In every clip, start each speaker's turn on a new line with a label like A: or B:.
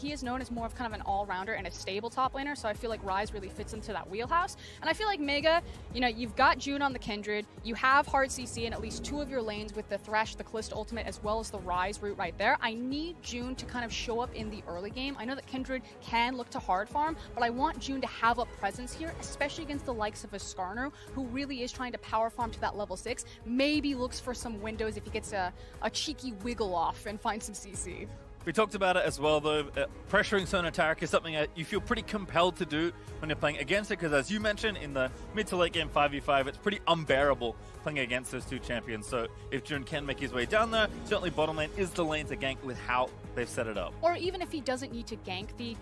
A: he is known as more of kind of an all-rounder and a stable top laner, so I feel like Ryze really fits into that wheelhouse. And I feel like Mega, you know, you've got June on the Kindred, you have hard CC in at least 2 of your lanes with the Thresh, the Kalista ultimate, as well as the Ryze route right there. I need June to kind of show up in the early game. I know that Kindred can look to hard farm, but I want June to have a presence here, especially against the likes of a Skarner, who really is trying to power farm to that level 6, maybe looks for some windows if he gets a cheeky wiggle off and finds some CC.
B: We talked about it as well, though. Pressuring Sona Taric is something that you feel pretty compelled to do when you're playing against it, because as you mentioned, in the mid to late game 5v5, it's pretty unbearable playing against those 2 champions. So if June can make his way down there, certainly bottom lane is the lane to gank with how they've set it up.
A: Or even if he doesn't need to gank the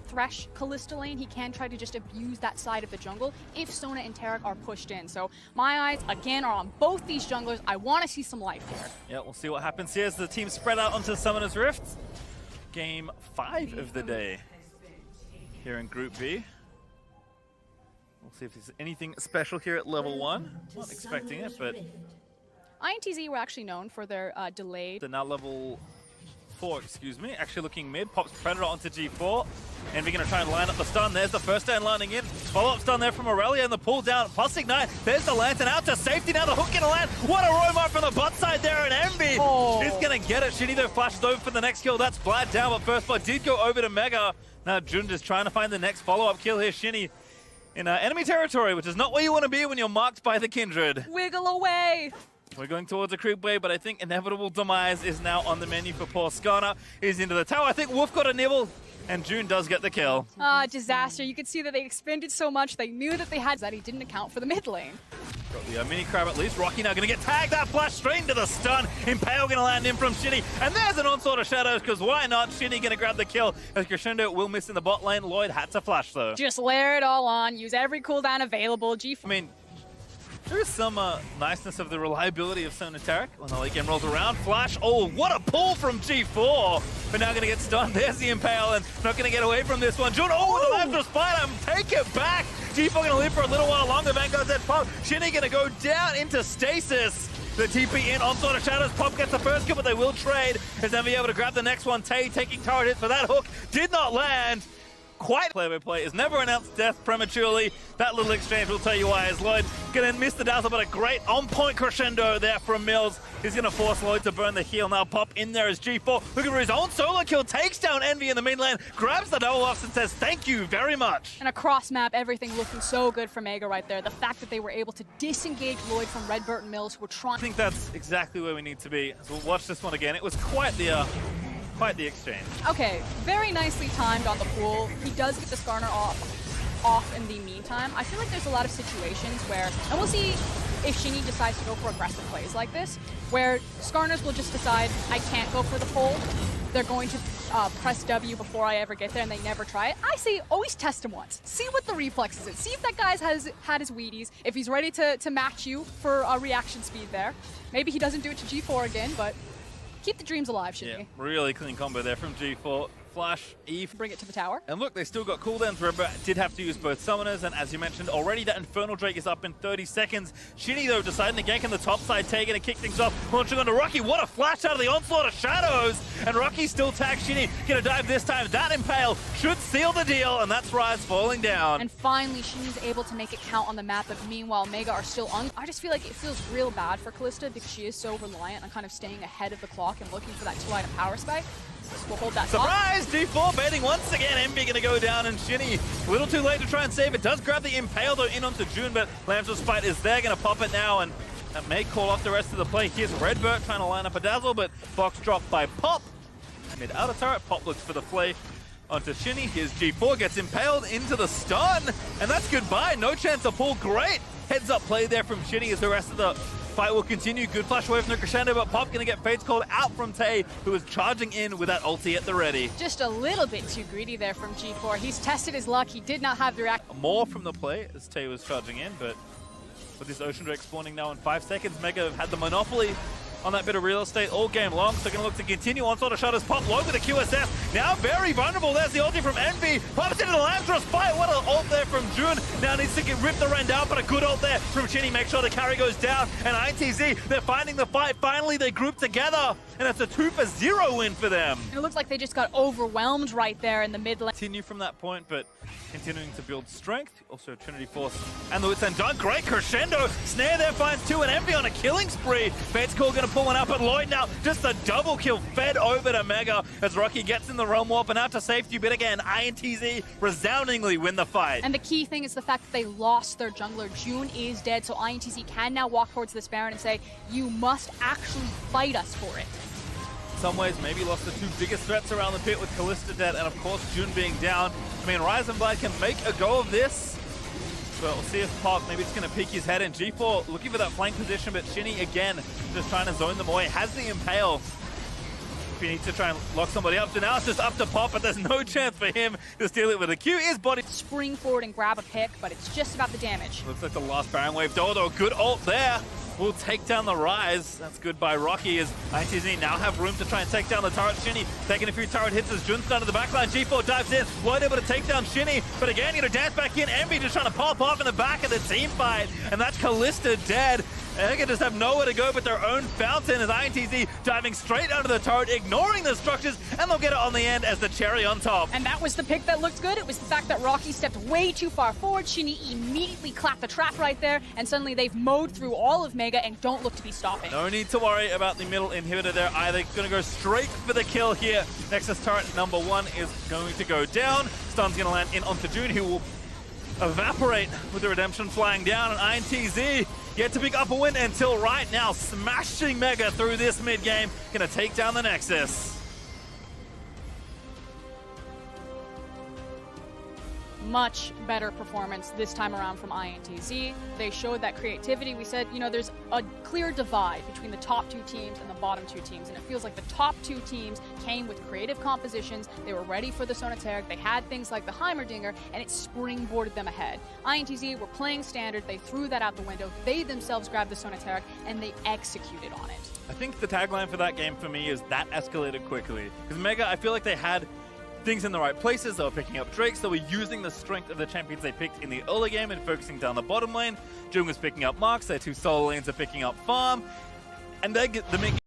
A: Thresh Kalista lane, he can try to just abuse that side of the jungle if Sona and Taric are pushed in. So my eyes, again, are on both these junglers. I want to see some life here.
B: Yeah, we'll see what happens here as the team spread out onto Summoner's Rift. Game 5 of the day here in Group B. We'll see if there's anything special here at level 1. Not expecting it, but...
A: INTZ were actually known for their delayed...
B: They're now level 4, excuse me. Actually looking mid, pops Predator onto G4. And we're going to try and line up the stun. There's the first stand lining in. Follow-up stun there from Aurelia and the pull down. Plus Ignite. There's the Lantern out to safety. Now the hook going to land. What a roam from the bot side there. And Envy is going to get it. Shinny though flashes over for the next kill. That's Vlad down, but first blood did go over to Mega. Now Jun just trying to find the next follow-up kill here. Shinny in enemy territory, which is not where you want to be when you're marked by the Kindred.
A: Wiggle away!
B: We're going towards a creep wave, but I think inevitable demise is now on the menu for poor Skarner. He's into the tower. I think Wolf got a nibble, and June does get the kill.
A: Disaster. You could see that they expended so much. They knew that they had that he didn't account for the mid lane.
B: Got the mini crab at least. Rocky now going to get tagged. That flash straight into the stun. Impale going to land in from Shinny. And there's an onslaught of shadows, because why not? Shinny going to grab the kill as Crescendo will miss in the bot lane. Lloyd had to flash though.
A: Just layer it all on. Use every cooldown available.
B: I mean, there is some niceness of the reliability of Sona Taric when the late game rolls around. Flash, oh, what a pull from G4. But now going to get stunned. There's the Impale, and not going to get away from this one. June, oh, the left of Spider, take it back. G4 going to live for a little while longer. Vanguard's at pop. Shinny going to go down into stasis. The TP in, onslaught of shadows. Pop gets the first kill, but they will trade. As then be able to grab the next one. Tay taking turret hits for that hook. Did not land. Quite play-by-play is never announced death prematurely. That little exchange will tell you why. As Lloyd gonna miss the dazzle, but a great on-point crescendo there from Mills. He's gonna force Lloyd to burn the heal. Now Pop in there as G4 looking for his own solo kill, takes down Envy in the main lane, grabs the double off and says thank you very much.
A: And across map, everything looking so good for Mega right there. The fact that they were able to disengage Lloyd from Redbird and Mills, who were trying.
B: I think that's exactly where we need to be. So we'll watch this one again. It was quite the exchange.
A: Okay, very nicely timed on the pool. He does get the Skarner off in the meantime. I feel like there's a lot of situations where, and we'll see if Shinny decides to go for aggressive plays like this, where Skarners will just decide, I can't go for the pull. They're going to press W before I ever get there, and they never try it. I say always test him once. See what the reflexes is. See if that guy's has had his Wheaties, if he's ready to match you for a reaction speed there. Maybe he doesn't do it to G4 again, but keep the dreams alive, Shinny.
B: Yeah, really clean combo there from G4. Flash, Eve.
A: Bring it to the tower.
B: And look, they still got cooldowns. Remember, did have to use both summoners, and as you mentioned already, that Infernal Drake is up in 30 seconds. Shinny, though, deciding to gank on the top side, taking to kick things off, launching onto Rocky. What a flash out of the onslaught of shadows! And Rocky still tags Shinny. Gonna dive this time. That Impale should seal the deal, and that's Ryze falling down.
A: And finally, Shinny's able to make it count on the map, but meanwhile, Mega are still on. I just feel like it feels real bad for Kalista because she is so reliant on kind of staying ahead of the clock and looking for that 2-item power spike. We'll hold that
B: surprise! G4 baiting once again. Envy gonna go down, and Shinny a little too late to try and save it. Does grab the Impale though in onto June, but Lamb's Spite is there, gonna pop it now, and that may call off the rest of the play. Here's Redbird trying to line up a dazzle, but box dropped by Pop. Mid outer turret, Pop looks for the play onto Shinny. Here's G4, gets impaled into the stun, and that's goodbye. No chance to pull. Great heads up play there from Shinny as the rest of the fight will continue. Good flash away from the crescendo, but Pop gonna get Fates called out from Tay, who is charging in with that ulti at the ready.
A: Just a little bit too greedy there from G4. He's tested his luck. He did not have the react.
B: More from the play as Tay was charging in, but with this Ocean Drake spawning now in 5 seconds, Mega have had the monopoly on that bit of real estate all game long, so going to look to continue. Onslaught of Shutters pop low with the QSF. Now very vulnerable. There's the ulti from Envy. Pops into the Lamtros fight. What an ult there from June. Now needs to get ripped the Rend out, but a good ult there from Shinny. Make sure the carry goes down. And INTZ, they're finding the fight. Finally, they group together. And it's a 2-for-0 win for them.
A: It looks like they just got overwhelmed right there in the mid lane.
B: Continue from that point, but continuing to build strength. Also Trinity Force and the Wits End done. Great crescendo. Snare there finds 2 and Envy on a killing spree. Fate's Call going to pull one up at Lloyd now. Just a double kill fed over to Mega as Rocky gets in the realm warp and out to safety. But again, INTZ resoundingly win the fight.
A: And the key thing is the fact that they lost their jungler. June is dead, so INTZ can now walk towards this Baron and say, you must actually fight us for it.
B: In some ways, maybe lost the 2 biggest threats around the pit with Kalista dead and, of course, June being down. I mean, Rise and Blight can make a go of this. But we'll see if Pop, maybe it's going to peek his head in. G4 looking for that flank position, but Shinny, again, just trying to zone them away. Has the Impale. If he needs to try and lock somebody up, so now it's just up to Pop, but there's no chance for him to steal it with a Q. His body.
A: Spring forward and grab a pick, but it's just about the damage.
B: Looks like the last Baron wave. Dodo, good ult there. Will take down the Rise. That's good by Rocky as INTZ now have room to try and take down the turret. Shinny taking a few turret hits as Jun's down to the backline. G4 dives in. Lloyd able to take down Shinny, but again, dance back in. Envy just trying to pop off in the back of the team fight, and that's Kalista dead. And they just have nowhere to go but their own fountain as INTZ diving straight under the turret, ignoring the structures, and they'll get it on the end as the cherry on top.
A: And that was the pick that looked good. It was the fact that Rocky stepped way too far forward. Shinny immediately clapped the trap right there, and suddenly they've mowed through all of Mega and don't look to be stopping.
B: No need to worry about the middle inhibitor there either. Going to go straight for the kill here. Nexus turret number 1 is going to go down. Stun's going to land in onto June, who will evaporate with the redemption flying down, and INTZ yet to pick up a win until right now, smashing Mega through this mid game, gonna take down the Nexus.
A: Much better performance this time around from INTZ. They showed that creativity. We said, you know, there's a clear divide between the top 2 teams and the bottom 2 teams, and it feels like the top 2 teams came with creative compositions. They were ready for the Sonateric. They had things like the Heimerdinger, and it springboarded them ahead. INTZ were playing standard. They threw that out the window. They themselves grabbed the Sonateric, and they executed on it.
B: I think the tagline for that game for me is that escalated quickly. Because Mega, I feel like they had things in the right places. They were picking up Drakes. They were using the strength of the champions they picked in the early game and focusing down the bottom lane. Jung was picking up Marks. Their 2 solo lanes are picking up Farm. And they get the